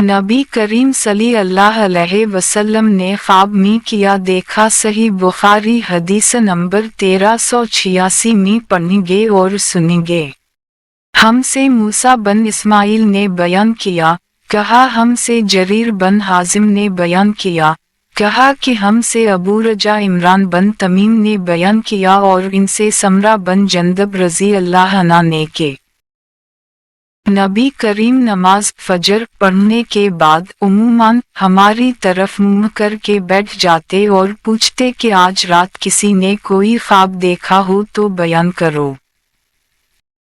नबी करीम सल्लल्लाहु अलैहि वसल्लम ने ख्वाब में किया देखा। सही बुखारी हदीस नंबर 1386 में पढ़ेंगे और सुनेंगे। हमसे मूसा बन इस्माइल ने बयान किया, कहा हमसे जरीर बन हाजिम ने बयान किया, कहा कि हमसे अबू रजा इमरान बन तमीम ने बयान किया और इनसे समरा बन जंदब रजी अल्लाह अन्हा ने के नबी करीम नमाज फजर पढ़ने के बाद उम्मन हमारी तरफ मुंह करके बैठ जाते और पूछते कि आज रात किसी ने कोई ख्वाब देखा हो तो बयान करो।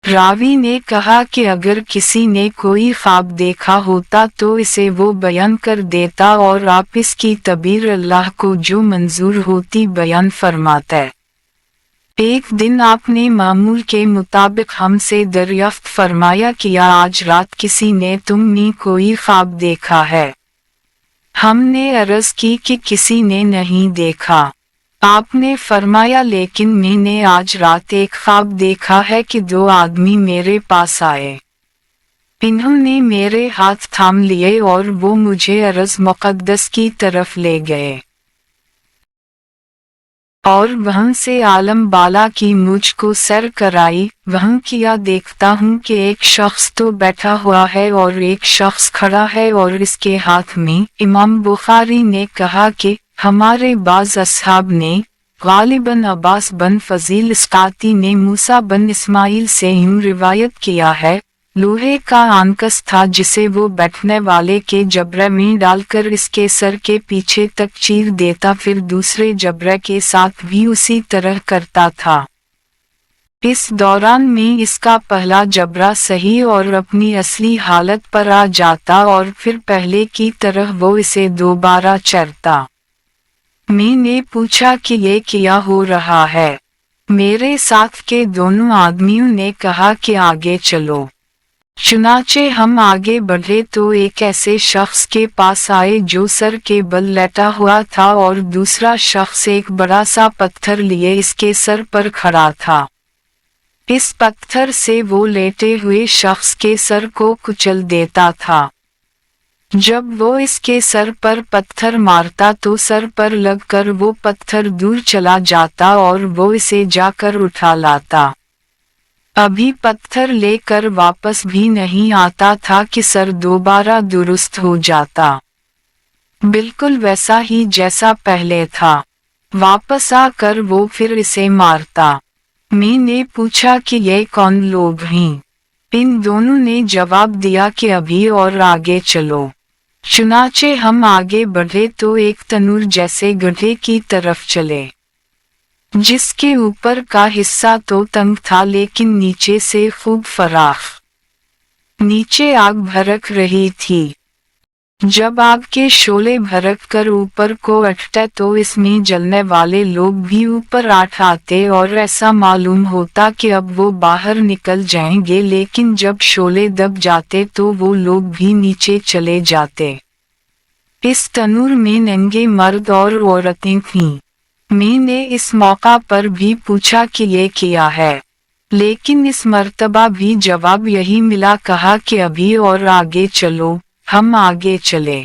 रावी ने कहा कि अगर किसी ने कोई ख्वाब देखा होता तो इसे वो बयान कर देता और आप इसकी तबीर अल्लाह को जो मंजूर होती बयान फरमाता। एक दिन आपने मामूल के मुताबिक हमसे दरियाफ्त फरमाया किया आज रात किसी ने तुमने कोई ख्वाब देखा है। हमने अर्ज की कि किसी ने नहीं देखा। आपने फरमाया लेकिन मैंने आज रात एक ख्वाब देखा है कि दो आदमी मेरे पास आए। इन्होंने मेरे हाथ थाम लिए और वो मुझे अर्ज मुक़द्दस की तरफ ले गए और वहां से आलम बाला की मुझको सैर कराई। वहां किया देखता हूँ कि एक शख्स तो बैठा हुआ है और एक शख्स खड़ा है और इसके हाथ में। इमाम बुखारी ने कहा कि हमारे बाज असहाब ने गालिबन अब्बास बन फजील इस्काती ने मूसा बन इस्माइल से यूं रिवायत किया है, लोहे का आनकस था जिसे वो बैठने वाले के जबरे में डालकर इसके सर के पीछे तक चीर देता, फिर दूसरे जबरे के साथ भी उसी तरह करता था। इस दौरान में इसका पहला जबरा सही और अपनी असली हालत पर आ जाता और फिर पहले की तरह वो इसे दोबारा चरता। मैंने पूछा कि ये क्या हो रहा है। मेरे साथ के दोनों आदमियों ने कहा कि आगे चलो। चुनाचे हम आगे बढ़े तो एक ऐसे शख्स के पास आए जो सर के बल लेटा हुआ था और दूसरा शख्स एक बड़ा सा पत्थर लिए इसके सर पर खड़ा था। इस पत्थर से वो लेटे हुए शख्स के सर को कुचल देता था। जब वो इसके सर पर पत्थर मारता तो सर पर लगकर वो पत्थर दूर चला जाता और वो इसे जाकर उठा लाता। अभी पत्थर लेकर वापस भी नहीं आता था कि सर दोबारा दुरुस्त हो जाता, बिल्कुल वैसा ही जैसा पहले था। वापस आकर वो फिर इसे मारता। मैंने पूछा कि ये कौन लोग हैं। इन दोनों ने जवाब दिया कि अभी और आगे चलो। चुनाचे हम आगे बढ़े तो एक तनूर जैसे गड्ढे की तरफ चले, जिसके ऊपर का हिस्सा तो तंग था लेकिन नीचे से खूब फराख। नीचे आग भड़क रही थी। जब आग के शोले भड़क कर ऊपर को उठते तो इसमें जलने वाले लोग भी ऊपर आते और ऐसा मालूम होता कि अब वो बाहर निकल जाएंगे, लेकिन जब शोले दब जाते तो वो लोग भी नीचे चले जाते। इस तनूर में नंगे मर्द और औरतें थीं। मैंने इस मौका पर भी पूछा कि ये क्या है, लेकिन इस मर्तबा भी जवाब यही मिला, कहा कि अभी और आगे चलो। हम आगे चले।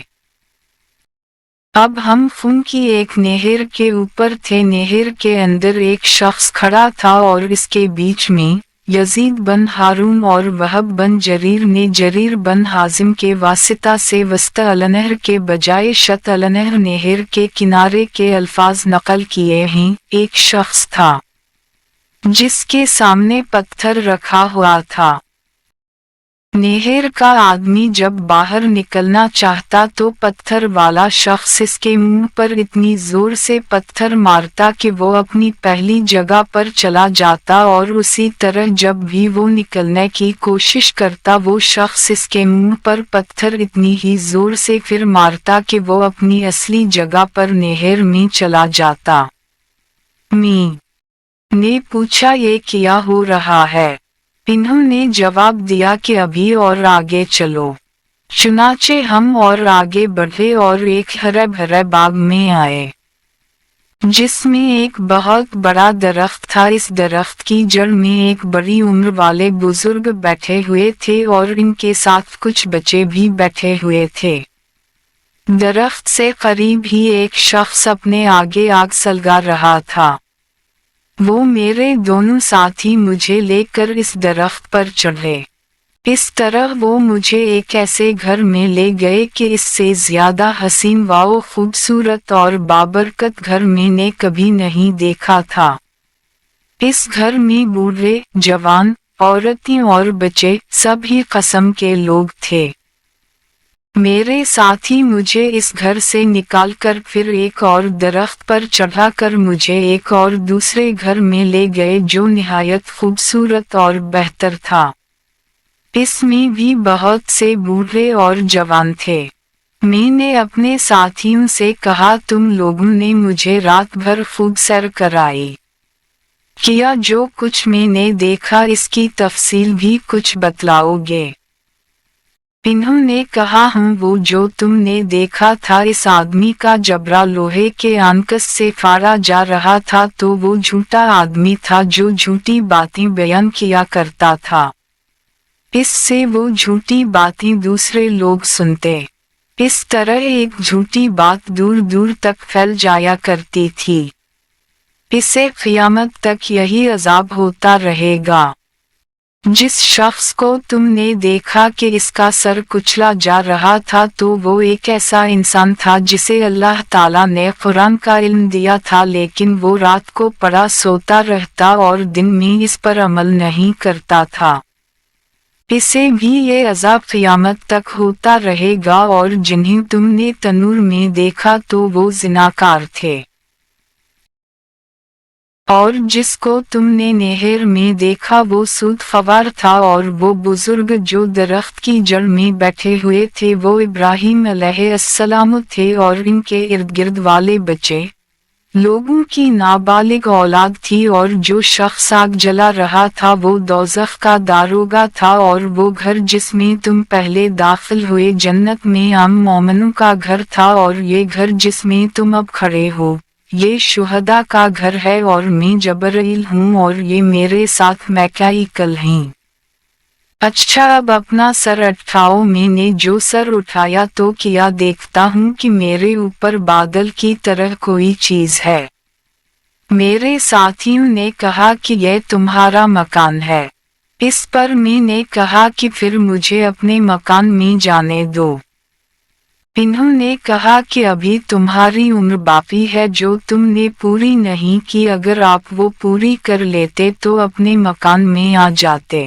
अब हम खून की एक नहर के ऊपर थे। नहर के अंदर एक शख्स खड़ा था और इसके बीच में यजीद बन हारून और वहब बन जरीर ने जरीर बन हाजिम के वासिता से वस्त अलनहर के बजाय शत अलनहर नहर के किनारे के अल्फाज नकल किए हैं। एक शख्स था जिसके सामने पत्थर रखा हुआ था। नहर का आदमी जब बाहर निकलना चाहता तो पत्थर वाला शख्स इसके मुंह पर इतनी जोर से पत्थर मारता कि वो अपनी पहली जगह पर चला जाता और उसी तरह जब भी वो निकलने की कोशिश करता वो शख्स इसके मुंह पर पत्थर इतनी ही जोर से फिर मारता कि वो अपनी असली जगह पर नहर में चला जाता। मैंने पूछा ये क्या हो रहा है। इन्होंने जवाब दिया कि अभी और आगे चलो। चुनाचे हम और आगे बढ़े और एक हरे भरे बाग में आए। जिसमें एक बहुत बड़ा दरख्त था। इस दरख्त की जड़ में एक बड़ी उम्र वाले बुजुर्ग बैठे हुए थे और इनके साथ कुछ बच्चे भी बैठे हुए थे। दरख्त से करीब ही एक शख्स अपने आगे आग सलगा रहा था। वो मेरे दोनों साथी मुझे लेकर इस दरख्त पर चढ़े। इस तरह वो मुझे एक ऐसे घर में ले गए कि इससे ज्यादा हसीन व खूबसूरत और बाबरकत घर मैंने कभी नहीं देखा था। इस घर में बूढ़े, जवान, औरतें और बच्चे सभी किस्म के लोग थे। मेरे साथी मुझे इस घर से निकालकर फिर एक और दरख्त पर चढ़ाकर मुझे एक और दूसरे घर में ले गए जो निहायत खूबसूरत और बेहतर था। इसमें भी बहुत से बूढ़े और जवान थे। मैंने अपने साथियों से कहा, तुम लोगों ने मुझे रात भर खूब सैर कराई किया, जो कुछ मैंने देखा इसकी तफसील भी कुछ बतलाओगे? इन्होंने कहा, वो जो तुमने देखा था इस आदमी का जबड़ा लोहे के आनकस से फाड़ा जा रहा था, तो वो झूठा आदमी था जो झूठी बातें बयान किया करता था। इससे वो झूठी बातें दूसरे लोग सुनते। इस तरह एक झूठी बात दूर दूर तक फैल जाया करती थी। इसे क़यामत तक यही अज़ाब होता रहेगा। जिस शख्स को तुमने देखा कि इसका सर कुचला जा रहा था, तो वो एक ऐसा इंसान था जिसे अल्लाह ताला ने कुरान का इल्म दिया था, लेकिन वो रात को पड़ा सोता रहता और दिन में इस पर अमल नहीं करता था। इसे भी ये अज़ाब क़यामत तक होता रहेगा। और जिन्हें तुमने तनूर में देखा तो वो ज़िनाकार थे। और जिसको तुमने नहर में देखा वो सूद ख़वार था। और वो बुजुर्ग जो दरख्त की जड़ में बैठे हुए थे वो इब्राहीम अलैहिस्सलाम थे। और इनके इर्द गिर्द वाले बच्चे लोगों की नाबालिग औलाद थी। और जो शख्स आग जला रहा था वो दोज़ख का दारोगा था। और वो घर जिसमें तुम पहले दाखिल हुए जन्नत में आम मोमिनों का घर था। और ये घर जिसमें तुम अब खड़े हो ये शुहदा का घर है। और मैं जबरील हूँ और ये मेरे साथ मैकाइकल हैं। अच्छा, अब अपना सर उठाओ। मैंने जो सर उठाया तो किया देखता हूँ कि मेरे ऊपर बादल की तरह कोई चीज है। मेरे साथियों ने कहा कि यह तुम्हारा मकान है। इस पर मैंने कहा कि फिर मुझे अपने मकान में जाने दो। इन्होंने कहा कि अभी तुम्हारी उम्र बाकी है जो तुमने पूरी नहीं की, अगर आप वो पूरी कर लेते तो अपने मकान में आ जाते।